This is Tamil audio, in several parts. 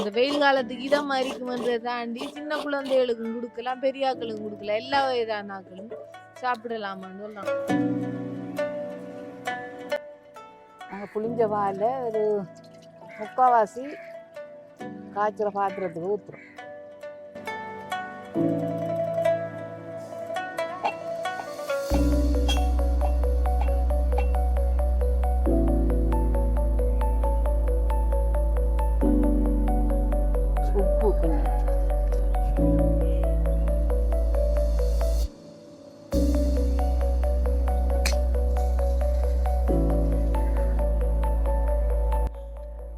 அந்த வெயில் காலத்துக்கு இதமா இருக்குமன்றதை தாண்டி சின்ன குழந்தைகளுக்கும் கொடுக்கலாம், பெரியாக்களுக்கும் கொடுக்கலாம், எல்லா வயதான ஆக்களும் சாப்பிடலாமான்னு சொல்லலாம். நாங்கள் புளிஞ்ச பாலில் ஒரு முக்கால்வாசி காய்ச்சல பாத்திரத்துக்கு ஊற்றுறோம். உப்பு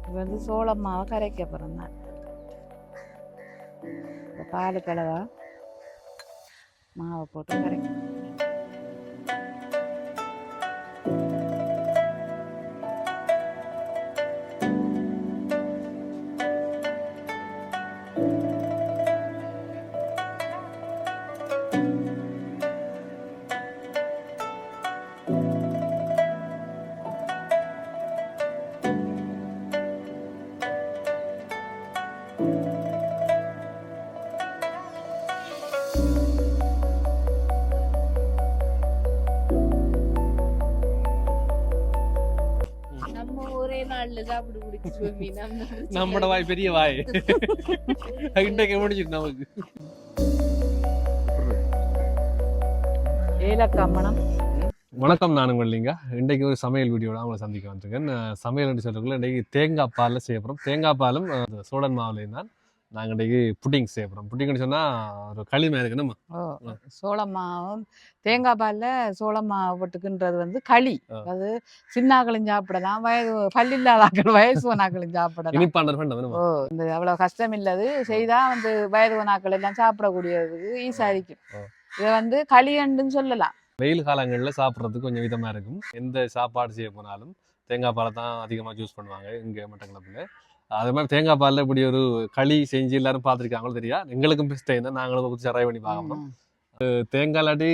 கொஞ்சம் வந்து சோள மாவை கரைக்க போகிறோம் தான். பால் கலவா மாவை போட்டு கரைக்க. நம்மட வாய் பெரிய வாய் இன்றைக்கு முடிஞ்சிட்டு நமக்கு ஏலக்காய். வணக்கம், நான் உங்கள்லிங்க. இன்றைக்கு ஒரு சமையல் வீடியோட அவங்களை சந்திக்க வந்துருக்கேன். சமையல் என்று சொல்றதுக்குள்ள இன்றைக்கு தேங்காய் பாலில் செய்ய போகிறோம். தேங்காய் பாலும் சோழன் மாவுலையும் தான் நாங்கள் இன்றைக்கு புட்டிங் செய்ய போகிறோம். புட்டிங்னு சொன்னால் ஒரு களிமா இருக்குன்னு. சோள மாவும் தேங்காய் பாலில் சோள மாவு போட்டுக்குன்றது வந்து களி. அது சின்னாக்களும் சாப்பிடலாம், வயது பல்லில்லாதாக்கள் வயசுவனாக்களும் சாப்பிடலாம். இந்த அவ்வளோ கஷ்டம் இல்லாது செய்தால் வந்து வயதுவனாக்கள் எல்லாம் சாப்பிடக்கூடியதுக்கு ஈஸியாக இருக்கும். இதை வந்து களியண்டுன்னு சொல்லலாம். வெயில் காலங்களில் சாப்பிட்றதுக்கு கொஞ்சம் விதமாக இருக்கும். எந்த சாப்பாடு செய்ய போனாலும் தேங்காய் பாலை தான் அதிகமாக யூஸ் பண்ணுவாங்க இங்கே மட்டக்களப்பில். அது மாதிரி தேங்காய் பாலில் இப்படி ஒரு களி செஞ்சு எல்லாரும் பார்த்துருக்காங்களோ தெரியா. எங்களுக்கும் பெஸ்ட் டைம் தான், நாங்களும் கொஞ்சம் ட்ரை பண்ணி பார்க்கணும். தேங்காய் இல்லாட்டி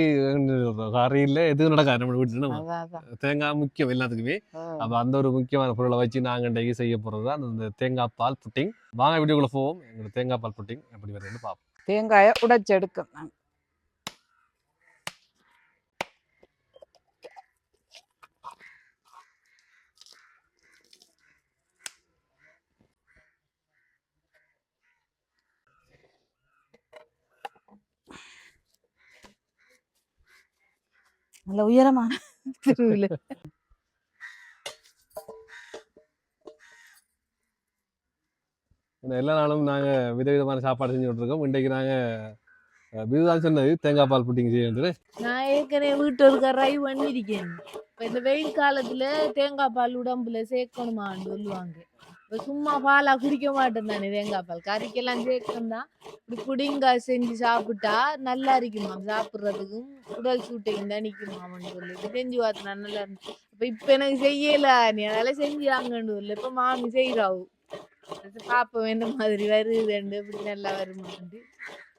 கறியில் எதுவும் நடக்காது நம்ம வீட்டில். தேங்காய் முக்கியம் எல்லாத்துக்குமே. அப்போ அந்த ஒரு முக்கியமான பொருளை வச்சு நாங்கள் இன்றைக்கு செய்ய போகிறது தான் அந்த தேங்காய் பால் புட்டிங். வாங்க வீடியோக்குள்ளே போவோம். எங்களுக்கு தேங்காய் பால் புட்டிங் எப்படி வருதுன்னு பார்ப்போம். தேங்காயை உடைச்சு எடுக்கும். நல்ல உயரமான திருவிழா. எல்லா நாளும் நாங்கள் விதவிதமான சாப்பாடு செஞ்சு விட்டுருக்கோம். இன்றைக்கு நாங்கள் பிதுதான் சொன்னது தேங்காய் பால் புட்டிங் செய்ய. நான் ஏற்கனவே வீட்டு ஒரு ட்ரை பண்ணியிருக்கேன். இப்போ இந்த வெயில் காலத்துல தேங்காய் பால் உடம்புல சேர்க்கணுமான்னு சொல்லுவாங்க. இப்போ சும்மா பாலா குடிக்க மாட்டேன் தானே, தேங்காய் பால் கறிக்கெல்லாம் சேர்க்கணும் தான். இப்படி புடிங்காய் செஞ்சு சாப்பிட்டா நல்லா இருக்குமா, சாப்பிட்றதுக்கும் உடல் சூட்டையும் தான் நிற்குமான்னு சொல்லி செஞ்சு பார்த்தா நல்லா இருந்துச்சு. இப்போ எனக்கு செய்யல, நீ அதனால செஞ்சாங்கன்னு சொல்லி இப்போ மாமி செய்கிறாவு. பாப்போம் என்ன மாதிரி வருதுண்டு, இப்படி நல்லா வருமாண்டு.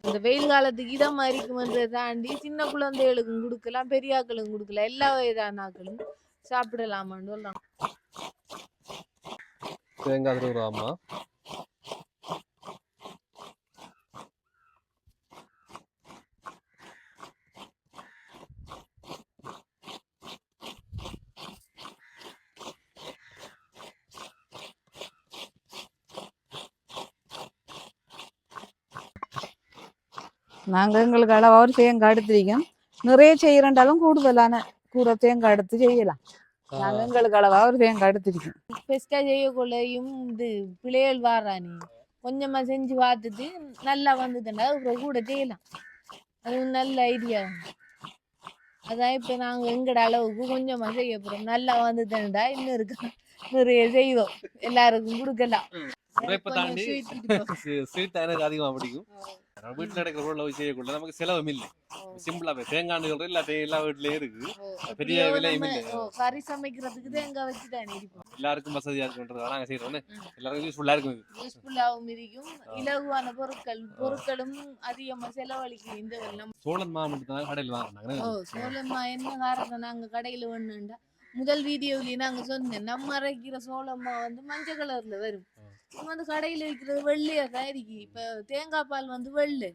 இந்த வெயில் காலத்துக்கு இதமா இருக்குமன்றதை தாண்டி சின்ன குழந்தைகளுக்கும் கொடுக்கலாம், பெரியாக்களுக்கும் கொடுக்கலாம், எல்லா வயதான ஆக்களும் சாப்பிடலாமான்னு சொல்லலாம். தேங்காய் திருவுறாமா நாங்கள் எங்களுக்கு அளவாக ஒரு தேங்காய் எடுத்துருக்கோம். நிறைய செய்யறண்டாலும் கூட தேங்காய் எடுத்து செய்யலாம். நாங்கள் எங்களுக்கு அளவாக ஒரு தேங்காய் எடுத்துருக்கோம். பெஸ்டா செய்யக்குள்ளையும் இது பிள்ளைகள் வாரானே கொஞ்சமா செஞ்சு பார்த்துட்டு நல்லா வந்துட்டா அப்புறம் கூட செய்யலாம். அது நல்ல ஐடியா. அதான் இப்ப நாங்க எங்கட அளவுக்கு கொஞ்சமா செய்ய போறோம். நல்லா வந்துட்டா இன்னும் இருக்கு, நிறைய செய்வோம், எல்லாருக்கும் கொடுக்கலாம். ஸ்வீட் எனக்கு அதிகமாக பிடிக்கும். வீட்டில் நடக்கிற பொருளை செய்யக்குள்ள நமக்கு செலவும் இல்லை. சிம்பிளா தேங்காய் எல்லா வீட்லயும் இருக்கு, பெரிய விலையும் இல்லை. கறி சமைக்கிறதுக்கு தேங்காய் வச்சுட்டானே எல்லாருக்கும் வசதியா இருக்குன்றத நாங்க செய்யறோம். எல்லாருக்கும் யூஸ்ஃபுல்லா இருக்கும். யூஸ்ஃபுல்லாகவும் இருக்கும், இலகுவான பொருட்களும் அதிகமா செலவழிக்கும். இந்த சோழன் மா மட்டும் தான் கடையில் வாங்கினாங்க. சோழன் மா என்ன காரணம், நாங்க கடையில வேணும்டா முதல் வீடியோவிலேயே நாங்க சொன்னேன், நம்ம அரைக்கிற சோளம்மா வந்து மஞ்சள் கலர்ல வரும். வந்து கடையில விற்கிறது வெள்ளையா தான் இருக்கு. இப்ப தேங்காய் பால் வந்து வெள்ளை,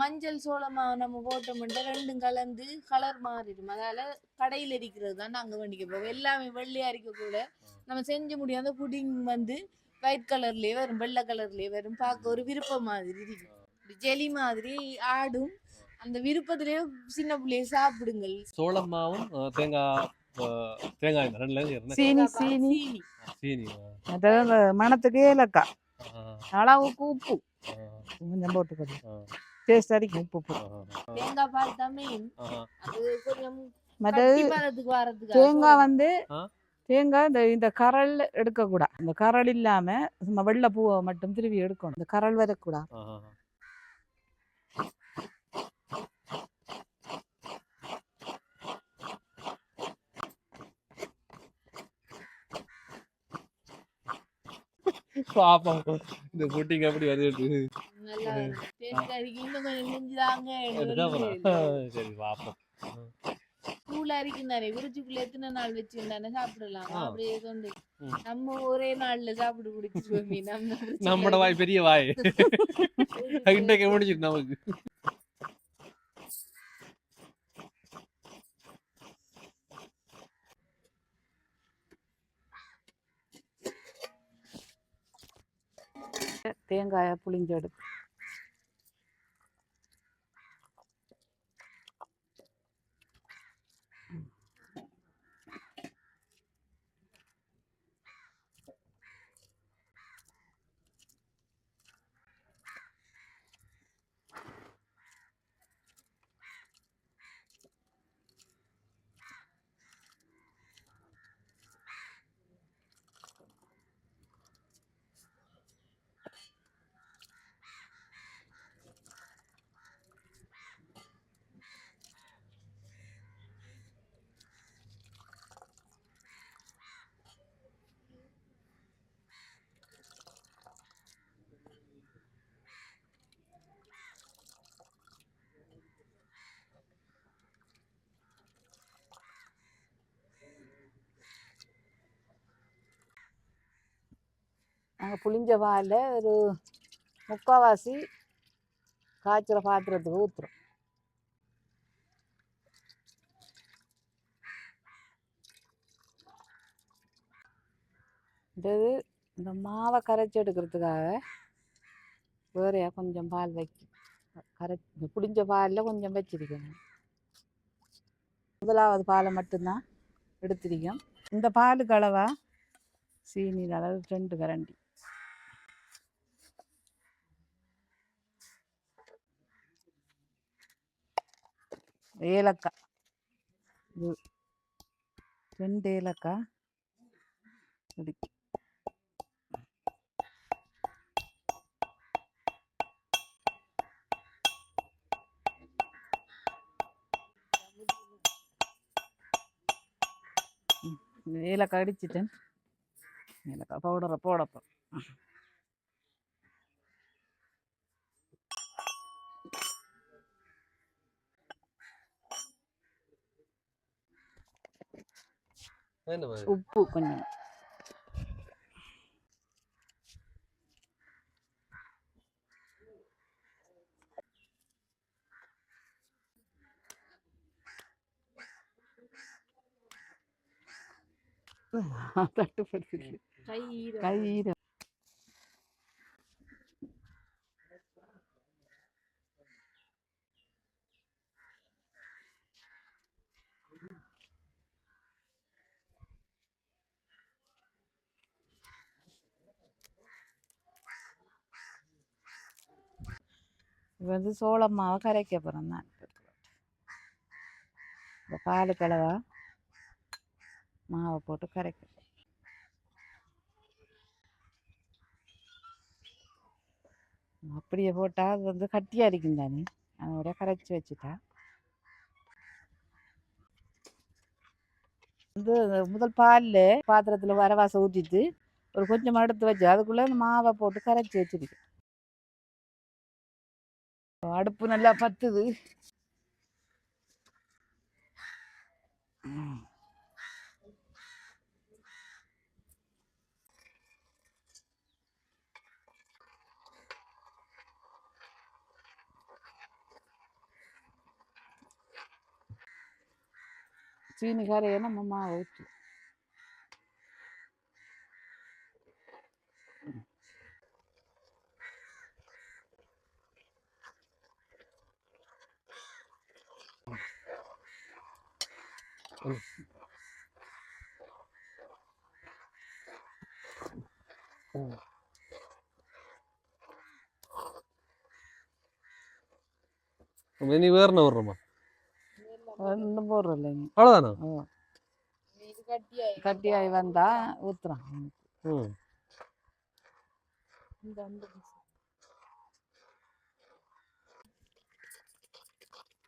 மஞ்சள் சோளமா நம்ம போட்டோம்னா ரெண்டும் கலந்து கலர் மாறிடும். அதால கடையில இருக்கிறது தான் நாங்க வேண்டிக்க போவோம். எல்லாமே வெள்ளையா இருக்க கூட நம்ம செஞ்சு முடியாத புடிங் வந்து ஒயிட் கலர்லயே வரும், வெள்ளை கலர்லயே வரும். பார்க்க ஒரு விருப்பம் மாதிரி இருக்கும், ஜெலி மாதிரி ஆடும். அந்த விருப்பத்திலேயே சின்ன பிள்ளைய சாப்பிடுங்கள். சோளம் மாவும் தேங்காய் தேங்காய் ரெண்டுல சீனி சீனி சீனி அதாவது மணத்துக்கு ஏலக்காய், அளவுக்கு உப்பு கொஞ்சம் போட்டுக்கணும், டேஸ்ட் அடிக்கும் உப்பு. தேங்காய் பால் தான் அது கொஞ்சம் மற்றது தேங்காய் வந்து தேங்காய் இந்த கரல் எடுக்கக்கூடாது. இந்த கரல் இல்லாம சும்மா வெள்ளை பூவை மட்டும் திருவி எடுக்கணும், இந்த கரல் வரக்கூடாது. பாப்போம் இந்த புட்டிங் எப்படி வருது. நல்லா டேஸ்ட் அடிக்கும். இன்னும் கொஞ்சம் செஞ்சுதாங்க. சரி பாப்போம். கூலா இருக்குன்னாரே விரிச்சுக்குள்ள எத்தனை நாள் வச்சிருந்தானே சாப்பிடலாம். அப்படியே கொண்டு நம்ம ஒரே நாள்ல சாப்பிட்டு குடிச்சிருவோம். நம்மட வாய் பெரிய வாய் இன்றைக்கு முடிஞ்சிட்டு நமக்கு. தேங்காயை புளிஞ்சு எடுத்து நாங்கள் புளிஞ்ச பாலில் ஒரு முக்கால்வாசி காய்ச்சல பாத்திரத்துக்கு ஊற்றுறோம். இது இந்த மாவை கரைச்சி எடுக்கிறதுக்காக வேறையா கொஞ்சம் பால் புளிஞ்ச பாலில் கொஞ்சம் வச்சிருக்கணும். முதலாவது பாலை மட்டும்தான் எடுத்திருக்கோம். இந்த பாலுக்கு அளவா சீனி அளவு 2 கரண்டி, ஏலக்காய் 2 ஏலக்காய் இடிக்கு, ஏலக்காய் அடிச்சிட்டேன். ஏலக்காய் பவுடரை போடப்போம். உப்பு கொஞ்சம், தட்டுப்படுத்தி கை வந்து சோள மாவை கரைக்க போகிறேன் நான். இந்த பால் கலவா மாவை போட்டு கரைக்க, அப்படியே போட்டால் அது வந்து கட்டியாக இருக்கும் தானே, அதோட கரைச்சி வச்சுட்டா வந்து முதல் பாலில் பாத்திரத்தில் வரவாசம் ஊற்றிட்டு ஒரு கொஞ்சம் எடுத்து வச்சு அதுக்குள்ளே மாவை போட்டு கரைச்சி வச்சுருக்கு. அடுப்பு நல்லா பத்துது. சீனி கரையை நம்ம மாவு ஊற்றி நீ வேற என்ன வர்றோமா ஒன்றும் போடுறோம் இல்லைங்க. அவ்வளோதானா? இது கட்டியாயி கட்டியாகி வந்தா ஊற்றுறான். ம் இந்த அந்த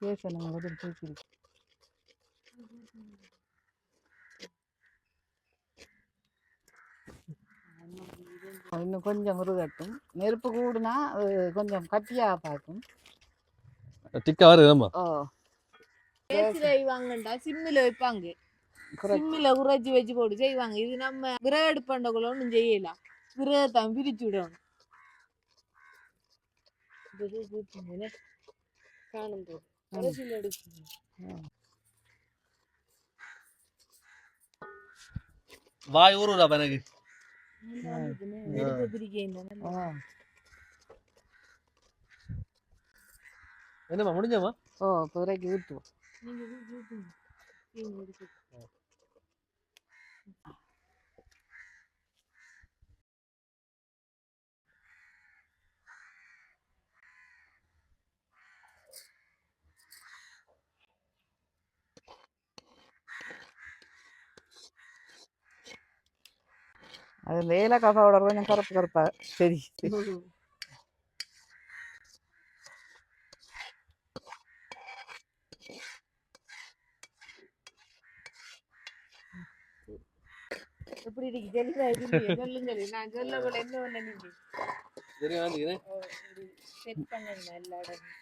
பேசணும் முதல் பேசிருக்கு. இன்னும் கொஞ்சம் முருகட்டும். நெருப்பு கூடுனா அது கொஞ்சம் கட்டியாக பார்க்கும். டிக்கா வருதுமா. ஓ பேசில செய்வாங்கண்டா சிம்மில் வைப்பாங்க. சிம்மில் குறைச்சி வச்சு போட்டு செய்வாங்க. இது நம்ம விறகு அடுப்பாண்டக்குள்ள ஒன்றும் செய்யலாம். விறகு தான் பிரிச்சு விடணும். காணும் போது அரசியல் எடுக்கணும். வாய் ஊறுதா எனக்கு. நெருப்பு பிரிக்க என்னம்மா முடிஞ்சமா? ஓ பிறகு ஊற்றுவோம். அது ஏலக்காய் பவுடர் கொஞ்சம் கருப்பு கருப்பா சரி. எப்படி இருக்கு சொல்லுங்க. நான் சொல்லக்குள்ள என்ன ஒண்ணு நீங்க செட் பண்ணுங்க எல்லா இடமும்.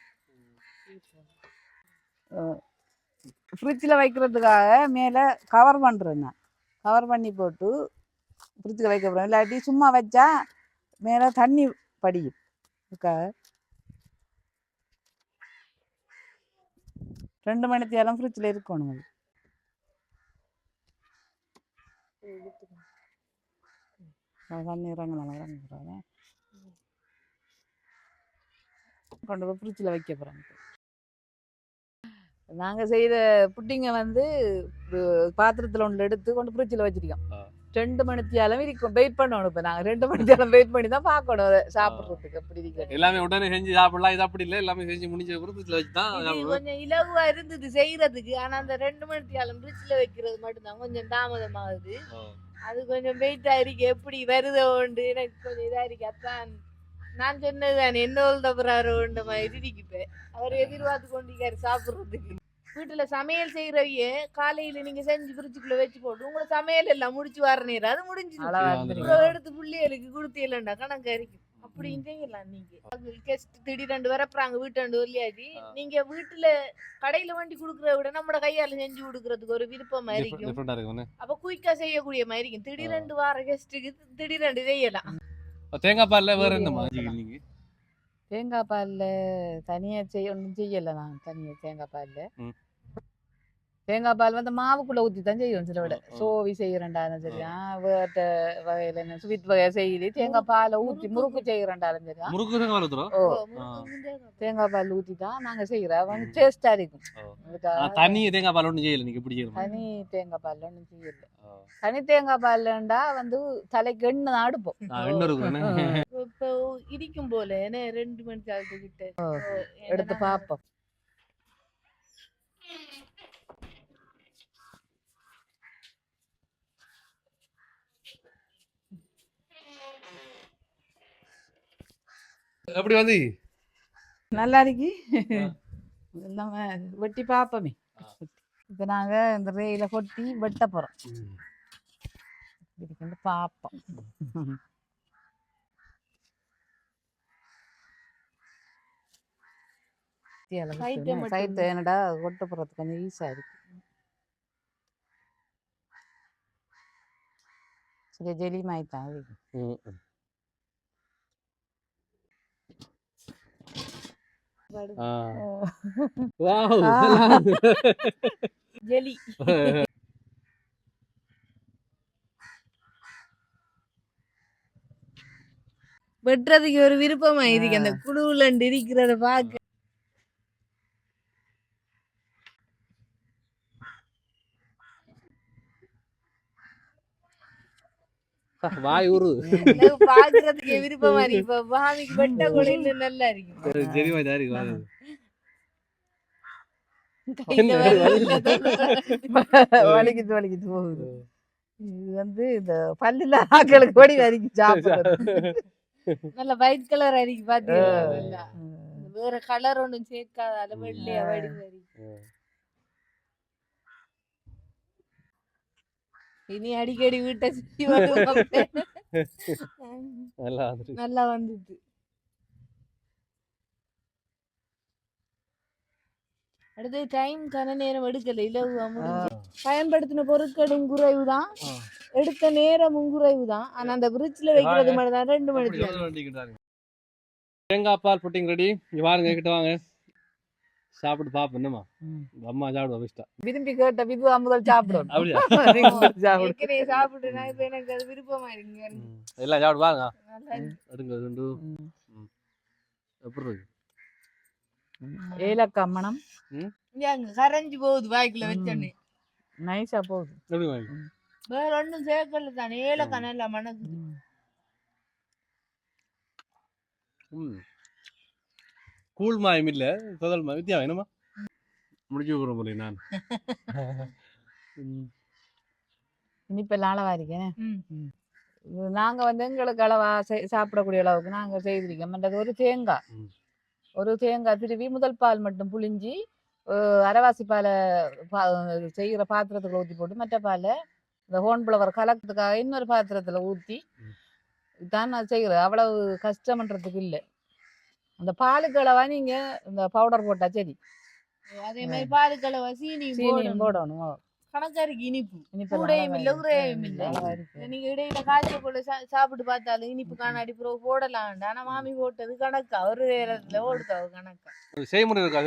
ஃப்ரிட்ஜில் வைக்கிறதுக்காக மேலே கவர் பண்ணுறேன். நான் கவர் பண்ணி போட்டு ஃப்ரிட்ஜில் வைக்க போகிறேன். இல்லாட்டி சும்மா வச்சா மேலே தண்ணி படியும். 2 மணி நேரம் ஃப்ரிட்ஜில் இருக்கணும். தண்ணி இறங்கலாம் கொண்டு போய் ஃப்ரிட்ஜில் வைக்க போகிறேன். நாங்கள் செய்த புட்டிங்கை வந்து பாத்திரத்தில் ஒன்று எடுத்து கொண்டு ஃப்ரிட்ஜில் வச்சிருக்கோம். 2 மணி நேரம் இருக்கும். வெயிட் பண்ணணும். இப்போ நாங்கள் 2 மணி நேரம் வெயிட் பண்ணி தான் பார்க்கணும் அதை சாப்பிட்றதுக்கு. அப்படி இருக்கு. எல்லாமே உடனே செஞ்சு சாப்பிடலாம். இது அப்படி இல்லை. எல்லாமே செஞ்சு முடிஞ்ச ஃப்ரிட்ஜில் வச்சு தான் கொஞ்சம் இலகுவா இருந்தது செய்யறதுக்கு. ஆனா அந்த 2 மணி நேரம் ஃப்ரிட்ஜில் வைக்கிறது மட்டும்தான் கொஞ்சம் தாமதமாகுது. அது கொஞ்சம் வெயிட் ஆயிருக்கு. எப்படி வருதோ உண்டு எனக்கு கொஞ்சம் இதா இருக்கு. அதான் நான் சொன்னதுதான் என்ன தப்புறாரோன்ற மாதிரி இருக்குப்பேன். அவர் எதிர்பார்த்து கொண்டிருக்காரு சாப்பிட்றதுக்கு. வீட்டுல சமையல் செய்யறவைய காலையில நீங்க செஞ்சு ஃப்ரிட்ஜுக்குள்ள வச்சு போட்டு உங்களை சமையல் எல்லாம் முடிச்சு வர நேரம் அது முடிஞ்சிடும். எடுத்து பிள்ளைகளுக்கு கொடுத்தீங்களா கணக்கா இருக்கும். அப்படியும் செய்யலாம். நீங்க கெஸ்ட் திடீரெண்டு வரப்புறாங்க வீட்டாண்டு வரலையாச்சு நீங்க வீட்டுல கடையில வண்டி குடுக்கறத விட நம்மட கையால செஞ்சு கொடுக்கறதுக்கு ஒரு விருப்பமா இருக்கும். அப்ப குயிக்கா செய்யக்கூடிய மாதிரி இருக்கும். திடீரெண்டு வார கெஸ்ட்டுக்கு திடீரெண்டு செய்யலாம். தேங்காய் பால்ல வேற என்னமா நீங்க? தேங்காய் பாலில் தனியாக ஒன்றும் செய்யலை. நான் தனியாக தேங்காய் பால் வந்து மாவுக்குள்ளே ஊற்றி தான் செய்வோம். சில விட சோவி செய்கிறேன்டாலும் சரியா, வேட்ட வகையில் என்ன ஸ்வீட் வகை செய்யுது தேங்காய் பாலை ஊற்றி முறுக்கு செய்கிறேன்டாலும் சரியா. ஓ தேங்காய் பால் ஊற்றி தான் நாங்கள் செய்கிறோம். வந்து டேஸ்ட்டாக இருக்கும். தனி தேங்காய் பால் ஒன்றும் செய்யலை. நீங்கள் பிடிக்கும் தனி தேங்காய் பால் ஒன்றும் செய்யலை. தனி தேங்காய் பால்ண்டா வந்து தலைக்கு எண்ணெய் தான் அடுப்போம். இப்போ இடிக்கும் போல 2 மணி நேரத்துக்கிட்ட எடுத்து பார்ப்போம். எப்படி வந்து நல்லா இருக்கு. நம்ம வெட்டி பார்ப்போமே. இப்போ நாங்கள் இந்த ரேயில கொட்டி வெட்ட போகிறோம். இதுக்கு பார்ப்போம். சைட்டு என்னடா கொட்ட போகிறதுக்கு கொஞ்சம் ஈஸியாக இருக்கு. சரி ஜெலி மாய்த்தான் அது. ஜெலி வெட்டுறதுக்கு ஒரு விருப்பமா இருக்கு அந்த குழுவுல இருக்கிறத பாக்க. வாய் ஊரு பாக்குறதுக்கு விருப்பமா இருக்கு. இப்ப மாமிக்கு வெட்ட கூட இன்னும் நல்லா இருக்கு. ஜெரிமா ஜாரி வாங்க. வலிக்குது போகுது. இது வந்து இந்த பல்லில ஆக்களுக்கு ஓடி வரைக்கும் சாப்பிடுறது. நல்ல ஒயிட் கலர் அரிக்கு பாத்தீங்களா? வேற கலர் ஒண்ணும் சேர்க்காத வெள்ளையா வடிவு அரிக்கு. இனி அடிக்கடி வீட்டை சுத்தி நல்லா வந்துட்டு. அடுத்து டைம் கன நேரம் எடுக்கல. இலவா முடிஞ்சு பயன்படுத்தின பொருட்களும் குறைவுதான், எடுத்த நேரமும் குறைவுதான். ஆனா அந்த பிரிட்ஜ்ல வைக்கிறது மாதிரி தான் 2 மணிக்கு. தேங்காய் பால் புட்டிங் ரெடி. இங்க வாருங்க, கிட்ட வாங்க, சாப்பிட்டு பாப்போம். என்னமா அம்மா சாப்பிடுவோம் இஷ்டம். விரும்பி கேட்ட விதுவா முதல் சாப்பிடும். சாப்பிட்டு இப்ப எனக்கு அது விருப்பமா இருக்கு. எல்லாம் சாப்பிடு பாருங்க. எடுங்க ரெண்டு. எப்படி இருக்கு? ஏலக்காய் மணம் கரைஞ்சு போகுது வாய்க்குள்ள வச்சோன்னே. நைஸா போகுது. வேற ஒன்றும் சேர்க்கல தானே. ஏலக்காய் நல்லா மணக்குது. கூழ் மாயம் இல்ல, தொதல் மாயம். வித்தியா என்னமா முடிச்சு விடுற போல நான். இனிப்பெல்லாம் அளவா இருக்கேன். நாங்க வந்து எங்களுக்கு அளவா சாப்பிடக்கூடிய அளவுக்கு நாங்க செய்திருக்கோம். ஒரு தேங்காய் திருவி முதல் பால் மட்டும் புளிஞ்சி அரைவாசி பாலை செய்கிற பாத்திரத்துல ஊற்றி போட்டு மற்ற பாலை இந்த ஹோன்புலவர் கலக்கிறதுக்காக இன்னொரு பாத்திரத்துல ஊற்றி தான் நான் செய்கிறேன். அவ்வளவு கஷ்டம்ன்றதுக்கு இல்லை. அந்த பாலுக்களவா நீங்க இந்த பவுடர் போட்டா சரி. அதே மாதிரி பாலுக்களவா சீனியும் போடணும். கணக்காருக்கு இனிப்பு கூடையும் இல்லை குறையும் இல்லை. நீங்க இடையில காய்ச்சல் போல சாப்பிட்டு பார்த்தாலும் இனிப்பு காணாடி போடலாம். ஆனா மாமி போட்டது கணக்கா ஒரு நேரத்துல ஓடுத்தாவு கணக்கா. செய்முறை இருக்காது.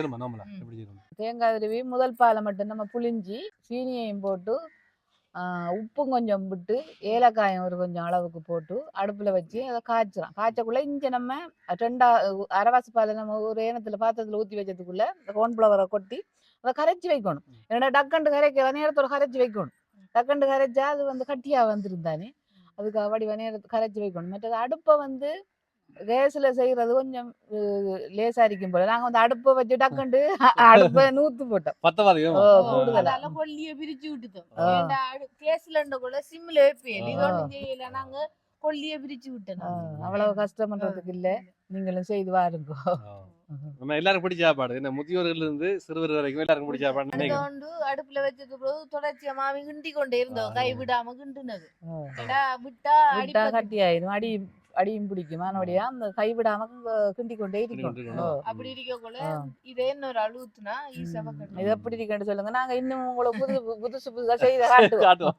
தேங்காய் திருவி முதல் பாலை மட்டும் நம்ம புளிஞ்சி சீனியையும் போட்டு உப்பும் கொஞ்சம் விட்டு ஏலக்காயம் ஒரு கொஞ்சம் அளவுக்கு போட்டு அடுப்புல வச்சு அதை காய்ச்சிடும். காய்ச்சக்குள்ள இங்க நம்ம அரைவாசி பாலை நம்ம ஒரு ஏனத்துல பாத்திரத்துல ஊற்றி வச்சதுக்குள்ள கோன்ஃப்ளவரை கொட்டி அதை கரைச்சி வைக்கணும். ஏன்னா டக்கண்டு கரைக்க நேரத்தோட கரைச்சி வைக்கணும். டக்கண்டு கரைச்சா அது வந்து கட்டியா வந்துருந்தானே, அதுக்கு வடிவ நேரத்தை கரைச்சி வைக்கணும். மற்றது அடுப்பை வந்து கேஸ்ல செய்யறது கொஞ்சம் லேசா இருக்கும் போல நாங்க வந்து அடுப்பை வச்சு டக்கண்டு அடுப்பை நூத்து போட்டோம். கொல்லிய பிரிச்சு விட்டுட்டோம். கேஸ்ல கூட சிம்ல வைப்பேன். இது ஒண்ணும் செய்யல, நாங்க கொல்லிய பிரிச்சு விட்டோம். அவ்வளவு கஷ்டம்ன்றதுக்கு இல்ல, நீங்களும் செய்து வாருங்க. நம்ம எல்லாரும் பிடிச்ச சாப்பாடு. என்ன முதியோர்கள் இருந்து சிறுவர் வரைக்கும் எல்லாரும் பிடிச்ச சாப்பாடு. அடுப்புல வச்சது பிறகு தொடர்ச்சியா மாமி கிண்டி கொண்டே இருந்தோம். கை விடாம கிண்டுனது விட்டா கட்டி ஆயிடும். அடியும் பிடிக்கும். மறுபடியா அந்த கைவிடாம கிண்டி கொண்டே இருக்கணும். அப்படி இருக்கக்குள்ள இதே இன்னொரு அழுத்துனா இது எப்படி இருக்குன்னு சொல்லுங்க. நாங்க இன்னும் உங்களுக்கு புதுசா செய்த காட்டுவோம்.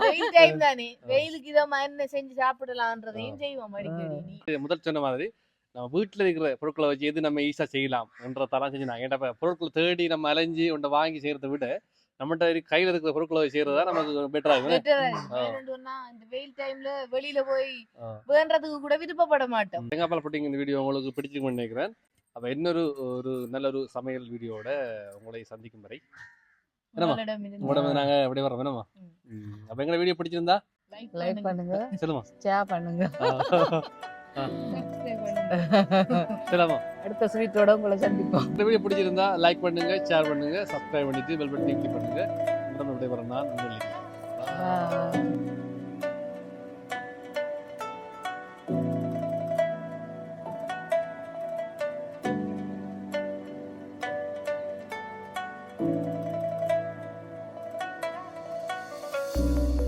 வெயில் டைம் தானே, வெயிலுக்கு இதமா என்ன செஞ்சு சாப்பிடலாம்ன்றதையும் செய்வோம் அடிக்கடி. முதல் சொன்ன மாதிரி நம்ம வீட்டுல இருக்கிற பொருட்களை வச்சு எது நம்ம ஈஸியா செய்யலாம் என்ற தரம் செஞ்சுனாங்க. ஏன்னா பொருட்களை தேடி நம்ம அலைஞ்சி ஒன்றை வாங்கி செய்யறதை விட நம்மகிட்ட கையில இருக்கிற பொருட்களை செய்யறதா நமக்கு பெட்டரா இருக்கும். இந்த வெயில் டைம்ல வெளியில போய் வேண்டதுக்கு கூட விருப்பப்பட மாட்டோம். தேங்காய் பால் புட்டிங் இந்த வீடியோ உங்களுக்கு பிடிச்சிருக்கும்னு நினைக்கிறேன். அப்ப இன்னொரு நல்ல ஒரு சமையல் வீடியோட உங்களை சந்திக்கும் வரை உங்களோட நாங்க அப்படியே வரோம். வேணுமா? அப்ப எங்களை வீடியோ பிடிச்சிருந்தா லைக் பண்ணுங்க, சொல்லுமா, ஷேர் பண்ணுங்க. அடுத்த ஸ்வீட்டோட உங்களை சந்திப்போம். இந்த வீடியோ பிடிச்சிருந்தா லைக் பண்ணுங்க, ஷேர் பண்ணுங்க, சப்ஸ்கிரைப் பண்ணிட்டு பெல் பட்டன் கிளிக் பண்ணுங்க. உடனே விடைபெறேன் நான். Thank you.